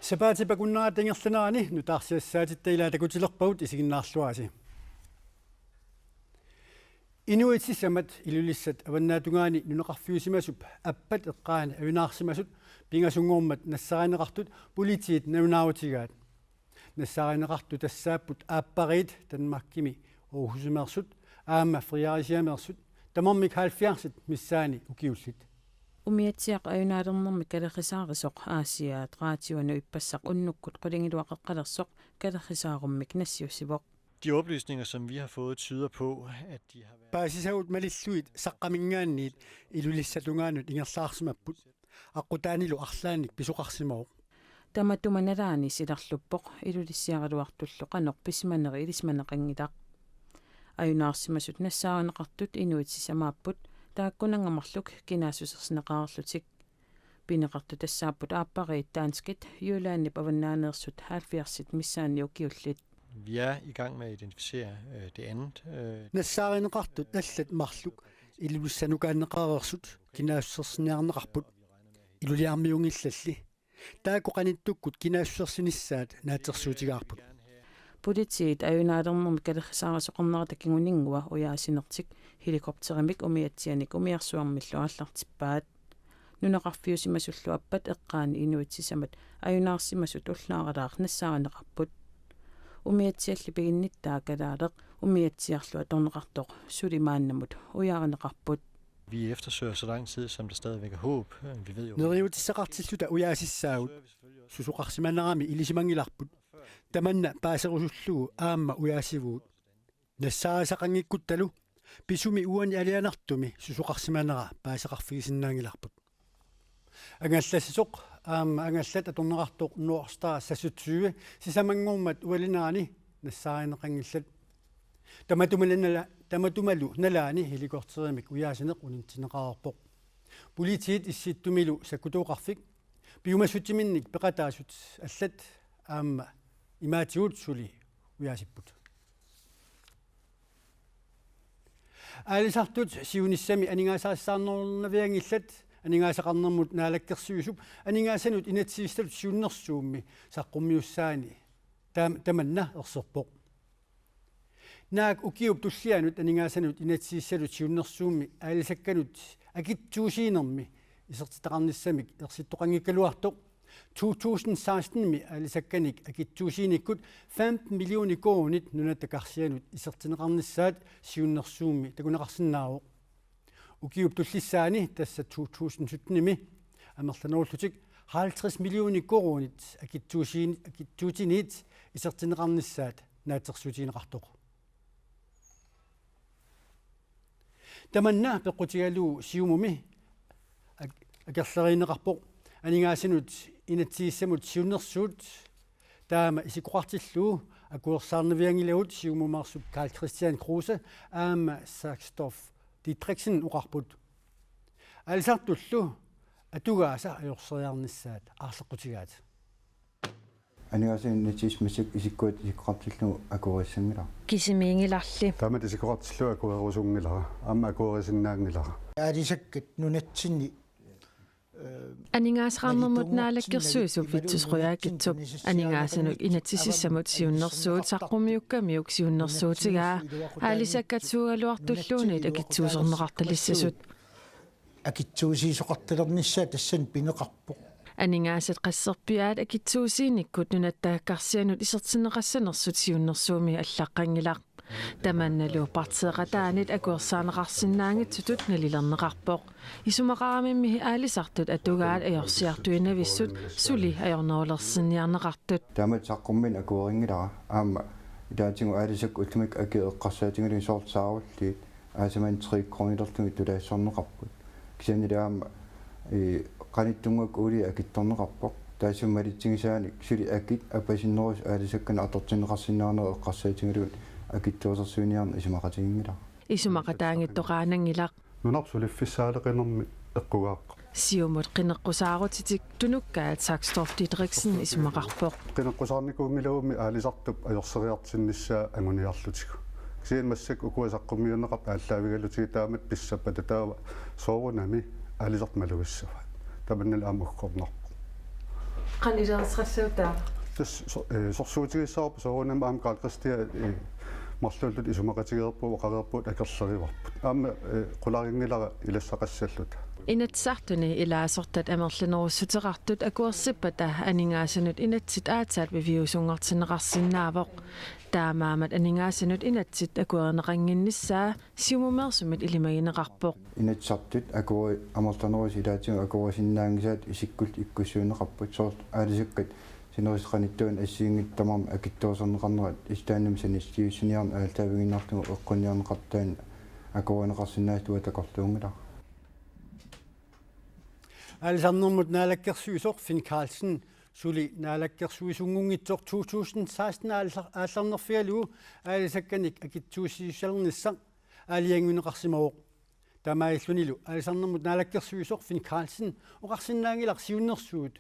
Сапаатипакуннера тангерланаани нутаарсиассаатиттаилаа такутилерпагут исигиннаарлуаси. Inuitsissamat ilulissat avannaatugaani nuneqarfiusimassup appat eqqaani avinaarsimasut pingasungormat nassarineqartut politiit naunaautigaat nassarineqartu tassaapput aappariit tanmakkimi Aarhusimersut aamma friarisiamersut tamarmik 70 missaani ukiullit umiatsiaq ayunaalernermi kalerrisaaриsoq aasiaat raatiuanu ippassaq unnukkut qulingiluaqeqqalersoq kalerrisaarummik nassiussivoq. De oplysninger, som vi har fået, tyder på, at de har været... Paasisavut malilluit saqqamingaanniit ilulissatugaanut ingerlaarsimapput aqqutaanilu arlaanik pisuqarsimooq. Tamattumanalaani silarluppoq ilulissiaqaluartullu qanorp pisimaneri ilismaneqangilaq. Ayunaarsimasut nassaaneqartut inuitsissamaapput taakkunangamarluk kinaasussersineqaarlutik. Pineqartu tassaapput aappariit taanskit Jyllandip avannaaneersut 70 missaani ukiullit. Vi er i gang med at identificere det andet. Nassarineqartut allat marluk ilulissanukaanneqaarersut kinaasussersinearneqarput iluliarmiungillalli taaqoqanittukkut kinaasussersinissaat naatersuutigaarput. Politiet ayunaalernermi kalerrisaaриsoqarneratakinguningua uyaasinertik helikopterimik umiatsianik umiarsuarmilluallartippaat nuneqarfiusimasullu appat eqqaani inuitsisamat ayunaarsimasut ullaaralaaq nassaaneqarput umiatsialli piginnittaa kalaaleq umiatsiarlu atorneqartoq sulimaannamut uyaareneqarput. Vi eftersøger så lang tid, som der stadigvæk er håb. Vi ved jo... Neriutisseqartilluta uyaasissaavut susuqarsimanerami ilisimangilarput tamanna paaserusullugu aamma uyaasivuut nassaarisaqanngikkuttalu pisumi uani alianartumi susuqarsimanera paaseqarfigisinnaangilarput angallassisoq aamma angallat atorneqartoq Nordstar sassutsuge sisamangormat ualinaani nassaarinneqangillat tamatumalu nalaani helikopterimik uyaasineq unintineqaarpoq politiit issittumilu sakkutuuqarfik piumassutiminnik peqataasut allat aamma imaatigut suli uyaasipput aalisartut siunissami aningaasaassаарnernernaviangillat aningaasaqarnermut naalakkersuusup aningaassanut inatsiistalut siunnersuummi saqqummiussaani tamanna erserpoq naak ukiup tullianut aningaassanut inatsiissalut siunnersuummi aalisakkanut akittuusiinermi isertitaqarnissamik ersittoqangikkaluartoq 2016 alisakkanik akittuusiinikkut 15 millioni kroonit nunatakarsianut isertineqarnissaat siunnersuummi takunaqarsinnaaroq ukiup tullissaani tassa 2017 amerlanerullutik 50 millioni kroonit akittuutiniit isertineqarnissaat naatersuutiineqartoq tamanna peqqutigalu siumumi akerleriineqarpoq aningaassanut inatsiissamut siunnersuut taama isikuqartilluu akuersaarneviangilagut siumumarsut Karl Christian Kruse aama Saxtorf Dietrichsen uqarput alisartullu atugaasa ajorseriarnissaat aarleqqutigaat анигаасин нитисмисик исиккуат исиккуартиллу акуриссангила кисимиингиларли таамат исиккуартиллу акуерусунгилара аама акуерисиннаангилара аалисаккат нунатсинни Aningaasqarnermut naalakkersuisup vitsusruyaakitsup aningaassanuk inatsisissamut siunnersuut saqqumiukkamiuk siunnersuutigaa aalisakkatsууgaluartulluunit akitsuuserneqartalissasut акитсуусиисоқартилернissaа тассан пинеқарпоқ aningaasat qasserpiaat akitsuusiinikkut nunattaakkarsianut isertineqassanersut siunnersuumi allaqqangilaq tamannalu partseeqataanit akuersaaneqarsinnaangitsutut nalilerneqarpoq isumaqaramimmi aalisartut atugaat ajorsiartuinavissut suli ajornerulersinniarneqartut таамат саққуммин акуерингилара аама илаатингу аалисак уллумик акиэққарсаатингали соортсааруллиит аасаман 3 кронилерлуми тулаассорнеқарпут кисанилаама qaниттунгак ули акитторнеқарпоқ таасуммалитсигисааник сули акит апасиннерус аалисаккана атортинеқарсиннаарнеэ эққарсаатингалуут акиттуусерсуиниарна исумақатигингила исумақатаангиттоқаанангилақ нунарсулиффиссаалеқинерми эққугааққа сиумут қинеққусаарутитик тунуккаат Saxtorf Dietrichsen исумақарпоқ қинеққусаарникуунгилауми аалисартуп ажорсериартиннissaа ангуниарлутигу Kisiin massik ukuisaqqumiuneqap aalлаавигалути таамат писсаппата таава соорунами алисартмалуиссава. Таманнал аамуккорнарпу. Qanilerisassautaa. Тас сорсуутигиссаарпу соорунами аам Карл-Кристиа марлууллут исумақатигерпу оқареерпут акерлериварпут. Аама қуларингилара илассақассаллута. Inatsartuni ilaasortat amerlinerussutеqartut akuersippata aningaassanut inatsit aataat beviusungartineqarsinnaavoq taamaamat aningaassanut inatsit akuerneqanginnissaa siumumersumit ilimagineqarpoq Inatsartut akuri amertanerus ilaatigu akurisinnaangisaat isikkul ikkussuuneqarput soort aalisakkat sinerisqanittuun assiingittamam akittuuserneqarnerat istaannam sanistiussiniarn aaltaaviginnartugu eqquniarneqartaan akurineqarsinnaatuat takorluungila. Alexandermut naalakkersuisoq Finn Carlsen suli naalakkersuisungungitsoq 2016 aallarnerfialu aalisakkanik akitsuusiussalernissaq aalianguneqarsimawoq tamaillunilu Alexandermut naalakkersuisoq Finn Carlsen oqarsinnaangilar siunnersuut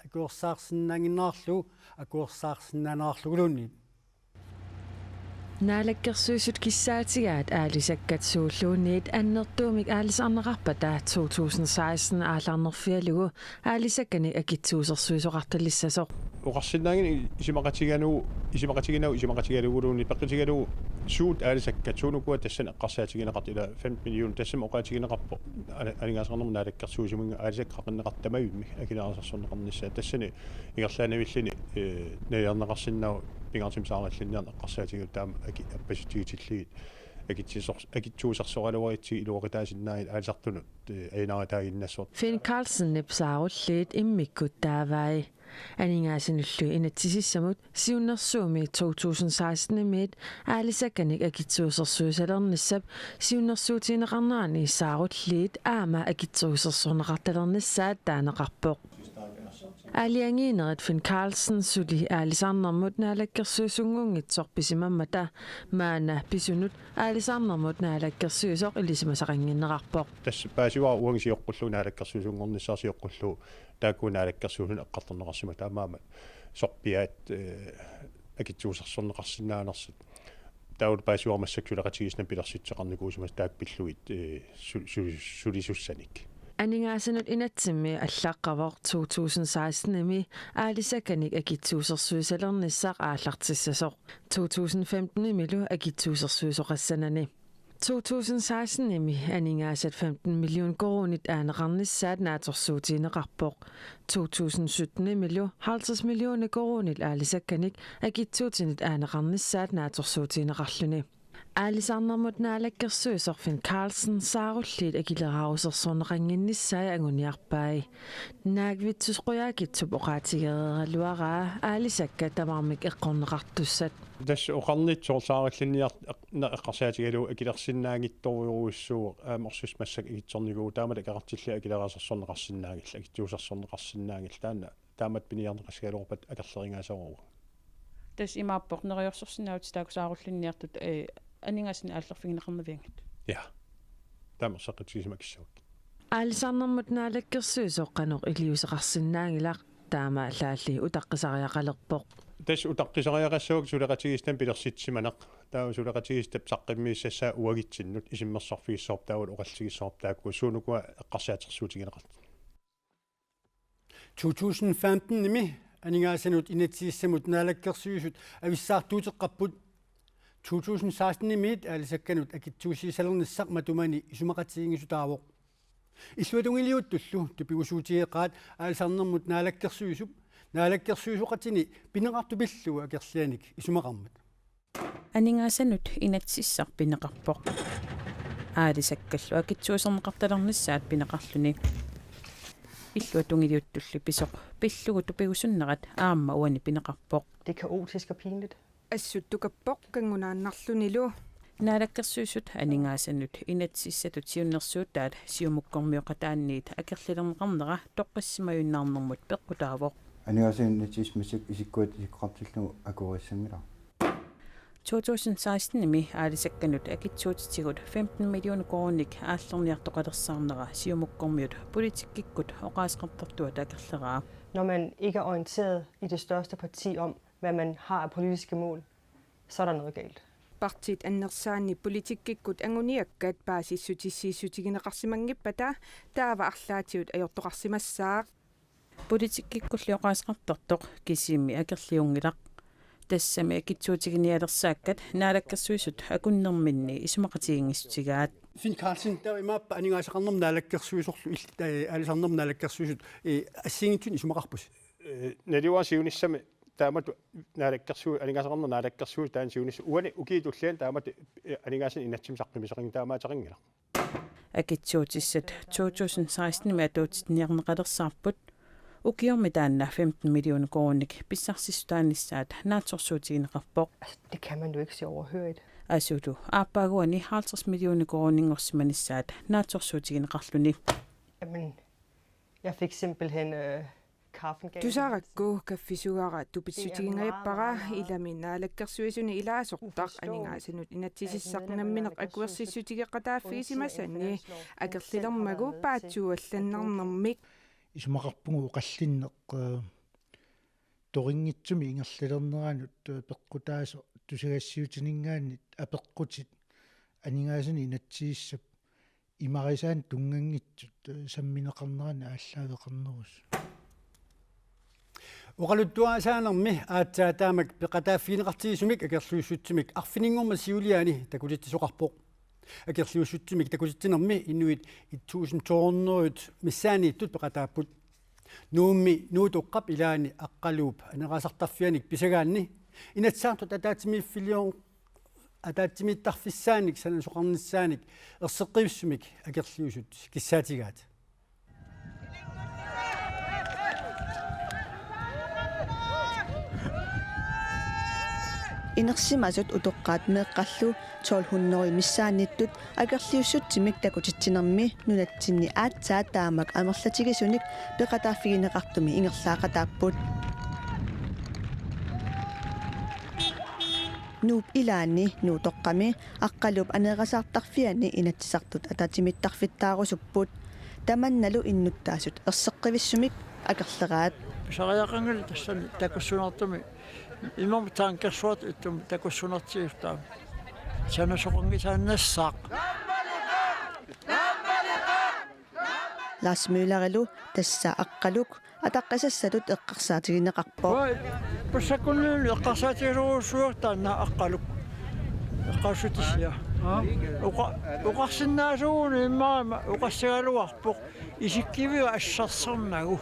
akuersaarsinnaanginnaarlu akuersaarsinnaanaarlugulunni naalakkersuisut kissaatigaat aalisakkat suulluuniit annertuumik aalisarneqarpata 2016 aallarnerfialugu aalisakkani akitsuusersuisoqartallissasoq uqarsinnaangin isimaqatigigaluguruuni peqqitigalugu suut aalisakkat suunukua tassan eqqarsaatigineqart ila 5 million tassam oqaatigineqarpo alingaasaqarnermu naalakkersuusimunga aalisakqaqinneqartamaivimmi akilaarsarsorneqarnissaa tassani igerlaanavillini najarneqarsinnau pingartim saarallinniarn eqqarsaatigilu taama appasutigitilligit akitsuusarsoraluaritsi iluoqitaasinnaaит аалсартунут аинаратаагиннассуут Finn Carlsen nipsaarulliit immikkut taavai aningaasinnullu inatsisissamut siunnersuumi 2016 miit aalisakkanik akitsuusersuusalernissap siunnersuutiineqarnaani saarulliit aama akitsuusersorneqartalernissaat taaneqarpoq Aliangiineret Finn Carlsen suli aalisarnermut naalakkersuusungungitsoq pisimammata maana pisunut aalisarnermut naalakkersuusoq ilisimasaqanginneqarpoq тасс паасиваа уангисиоққуллу нaalаккерсуусунгорнissaarsiоққуллу таакку нaalаккерсуусун эққартэрнеқарсима таамаамат сорпиаат акитсуусарсорнеқарсинаанерсит таут паасиваа массаксулеқатигисна пилерситсеқарникуусимас таак пиллуит сулисуссаник Aningaassanut inatsimmi allaqqavoq 2016-imi aalisakkanik akitsuusersuusalernissaq aallartissasoq 2015-imilu akitsuusersuusoqassanani 2016-imi aningaasat 15 million koronit aaneqarnissaat naatorsuutiineqarpoq 2017-imilu 50 million koronit aalisakkanik akitsuutinit aaneqarnissaat naatorsuutiineqarluni Aalisarnermut naalakkersuisoq Finn Carlsen saarulliit akilerarusersorneqanginnissaai anguniarpai naagvitsusquyaakitsup oqaatigereeraluaraa aalisakka tamarmik eqqorneqartussat тасс оқарнитсоор саараллинниар эққарсаатигалу акилерсиннаагитторюруиссуу аамерсус массак игитсорнигуу таамат акартилли акилерасерсорнеқарсинаагилла акитсуусарсорнеқарсинаагилла таана таамат пиниарнеқассагалуорпат акерлерингаасаругу тас имааппорнериорсорсинаут таакусааруллинниартут анингасин ааллерфигинеқарнавиангат я таамерсаққитсигисимакиссавак Aalisarnermut naalakkersuisoq qaноq iliuseqarsinnaangilaq таама лаалли утаққисариақалерпоқ тас утаққисариақассавак сулеқатигистан пилерситсиманеқ таа сулеқатигистап саққиммииссассаа уагитсиннут исиммерсарфигиссоорп таавал оқаллигиссоорп таакку суунукуа эққарсаатэрсуутигинеқарт 2015-imi aningaassanut inatsiissamut naalakkersuisut avissаарtuuteqqarput 2016-imiit aalisakkanut akitsuusiisalernissaq matumani isumaqatigingsutaavoq исуатунгилиуттуллу тупигусуутиеқаат аалсарнермут наалаккерсуисуқатини пинеқарту пиллуа акерлианик исумақармат анингасанут инатсиссар пинеқарпоқ аалисаккаллу акитсуусернеқарталернissaат пинеқарлүни иллуатунгилиуттуллу писоқ пиллугу тупигусуннерат аама уани пинеқарпоқ Det er kaotisk og pinligt. Assuttukappoq kangunaannarlunilu naalakkersuisut aningaasannut inatsissatut siunnersuuttaat siumukkormiuqataanniit akerlilerneqarnera toqqissimajunnaarnermut peqqutaavoq анигаасиннатисмисак исиккуат исиккартиллугу акуриссангила 2016-ими аалисакканут акитсуутитигут 15 миллион короник ааллерниартоқалерсаарнера siumukkormiut politikkikкут оqaasqartartuat акерлераа Når man ikke er orienteret i det største parti om, hvad man har af politiske mål, så er der noget galt. партит аннерсаани политиккиккут ангуниаккат паасиссутиссииссутигинеқарсимангиппата таава арлаатиут ajortoqarsimassаақ политиккиккуллиоқаасеқартортоқ кисиимми акерлиунгилақ тассами акитсуутигиниалерсааккат наалаккерсуисут акуннерминни исумақатигингиссутигаат Finn Carlsen der imappa aningaasaqarnerm naalakkersuisorlu alisarnerm naalakkersuisut ассигитсун исумақарпус налиуасиунissami таамат наалаккерсуу алингаасақарнер наалаккерсуу таан сиунисс уани укиитуллаан таамат алингаасан инатсимсаққимисақин таамаатеқингила акитсуутиссат 2016 матуутитниарнеқалерсаарпут укиорми таанна 15 миллион кроник писсарсистааниссаат наатсорсуутигинеқарпоқ. Det kan man jo ikke se overhørigt. Асулу ааппаагуани 50 миллион кронингорсиманissaat наатсорсуутигинеқарлуни. Jamen, jeg fik simpelthen kaffen gav. тусааракку каффисуара тупитсутигингаяппара иламинаалаккерсуисуни илаасортақ анингаасанут инатсисиссақнамминеқ акуерсиссутигеқатааффигисимасанни акерлилермагу паатсуалланнарнэрмик исумақарпугу уқаллиннеқ торингитсуми ингерлилернераанут пеққутаасо тусагассиутинингаанит апеққутит анингаасани инатсииссап имарисаан тунгангитсут самминеқарнерана ааллаавеқарнерус Oqaluttuaasaanermi aatsaataamak peqataafiineqartigisumik akerluussutsimik arfininnguorma siuliaani takutittisoqarpoq akerluussutsimik takutittinermi innuit 1200 missaaniittut peqataapput nuummi nuutoqqap ilaani aqqaluup anerasartarfianik pisagaanni inatsaartut ataatsimiittarfissaanik sanansoqarnissaanik erseqqiussumik akerluusut kissaatigaat инерсимасут утоққаат меэққарлу 1200 миссааниттут акерлиуссутсимик такутитсинерми нунатсинни аатсаа таамак амерлатигисуник пеқатааффигинеқартуми ингерлаақатааппут нууп илаани нуутоққами аққалуп анеерасаартарфиани инатсисартут ататимиттарфиттаарусуппут таманналу иннуттаасут ерсеққивиссумик акерлераат сариақангил тассани такуссунартуми имам таанкерсуат иттум такуссунартиуфтаа санасоқонгисааннассаақ Lars Møllerelu тасса аққалук атаққисассалут эққарсаатигинеқарпоо пассакуннули эққарсаатигируусуартаанна аққалук эққарсутиссиа уқарсиннаасууни имаама уқассагалуарпоқ исиккивиа ассарсарнагу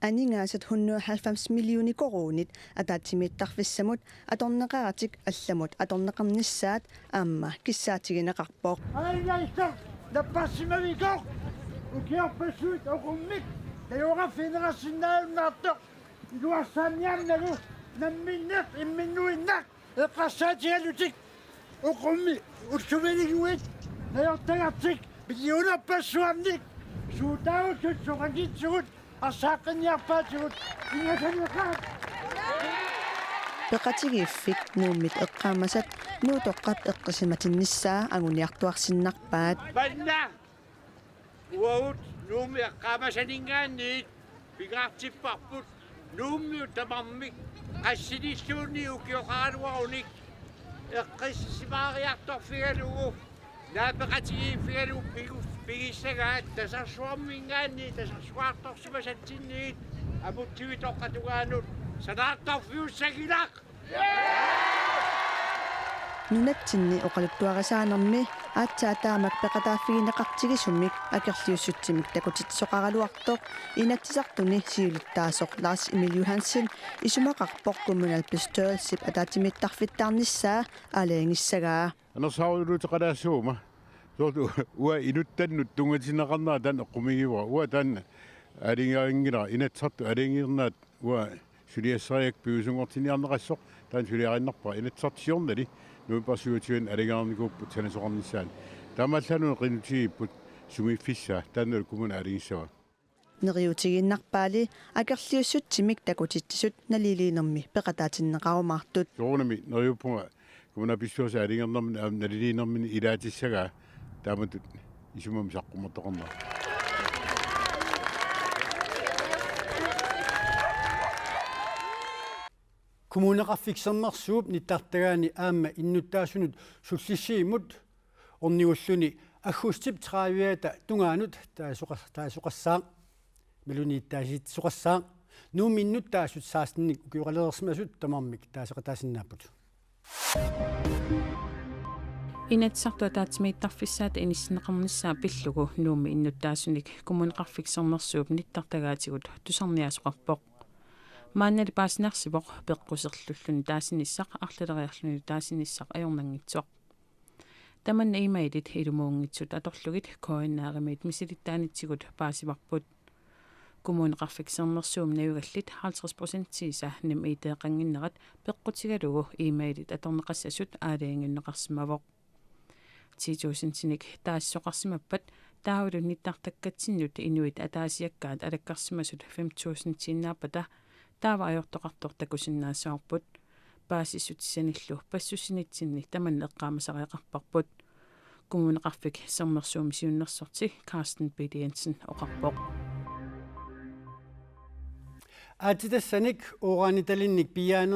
анингаасат 190 миллиони коронит атаатсимиттарфиссамут аторнеқаратик алламут аторнеқарниссаат аама киссаатигинеқарпоо алайста даппассимавикоо укиорпассуут оқуммик таёра федерасиннаалнаартоқ илуарсааниарнагу намминнақ имминнуиннақ эққарсаатигалутик оқумми уссувелигуит таёртагартик билиунерпассуарник суутаусут соқагитсугут асааққиниарпаатигут ингасанеқаат пеқатигииффик нууммит эққаамасат нуутоққап эққисиматинниссаа агуниартуарсиннарпаат банна уаут нууми эққаамасанингаанниит пигаартиппарпут нууммиу тамармик ассилиссууни укиоқаралуаруник эққиссимаариарторфигалугу наапеқатигииффигалу пигиссагаат тасарсуармингаанни тасарсуаарторсимасатсинниит амуттивитоққатугаанут санаартарфиуссагилақ нунатсинни оқалуттуарасаанерми аатсаатаамак пеқатааффигинеқартигисумик акерлиуссутсимик такутитсоқаралуартоқ инатсисартуни сиулиттаасоқ Lars Emil Johansen исумақарпоқ kommunal bestyrelse атаатимиттарфиттаарниссаа алаангиссагаа анерсааулутеқалаассуума сорт уа инуттаннут тунгатинеқарнаа тан эққумигива уа тан алингааингила инатсарту алингирнаат уа сулиассариак пиусунгортиниарнеқассоқ тан сулиариннарпа инатсартисиорнали нуипасуутиун алингаарникууппут санасоқарниссаан тамаллануне қинутигиппут сумиффиссаа тааннал кумуна алингиссава нериутигиннарпаали акерлиуссутсимик такутитсисут налилиинерми пеқатаатиннеқарумаартут соонами нериуппунга кумуна писсуаса алингернермин налилиинермин илаатиссагаа тааматут исумам саққуматтоқарнаа kommuneqarfiksernersuup nittартагаани аама иннуттаасунут суллиссиимут орнигуллуни аггустип 30-та тунгаанут таасоқассаа мелунииттаасит соқассаа нууминнуттаасут саастинник укиоралерсмасут тамармик таасеқатаасиннааппут инатсартуа таатимииттарфиссаата иниссинеқарниссаа пиллугу нууми иннуттаасуник коммунеқарфиксернерсууп ниттартагаатигут тусарниасоқарпоқ мааннали паасинарсипоқ пеққусерлуллуни таасиниссақ арлалериарлуни таасиниссақ ajornangitsuaq таманна имаилит илумуунгитсут аторлугит коиннааримит мисилиттаанитсигут паасиварпут коммунеқарфиксернерсуум навигаллит 50% тиса ним итеэқангиннерат пеққутигалугу имаилит аторнеқассасут аалиангиннеқарсимавоқ 10,000-тиник таассоқарсимаппат таавалу ниттартаккатсиннут инуит атаасиаккаат алаккарсимасут 5,000-тииннааппата таава ajortoqartor takusinnaassaarput paasissutissаниллу пассуссинитсинни таманна эққаамасариақарпарпут коммунеқарфик сернерсуум сиуннерсорти Карстен Бидиенсен оқарпоқ атитассаник оорааниталинник пиаанер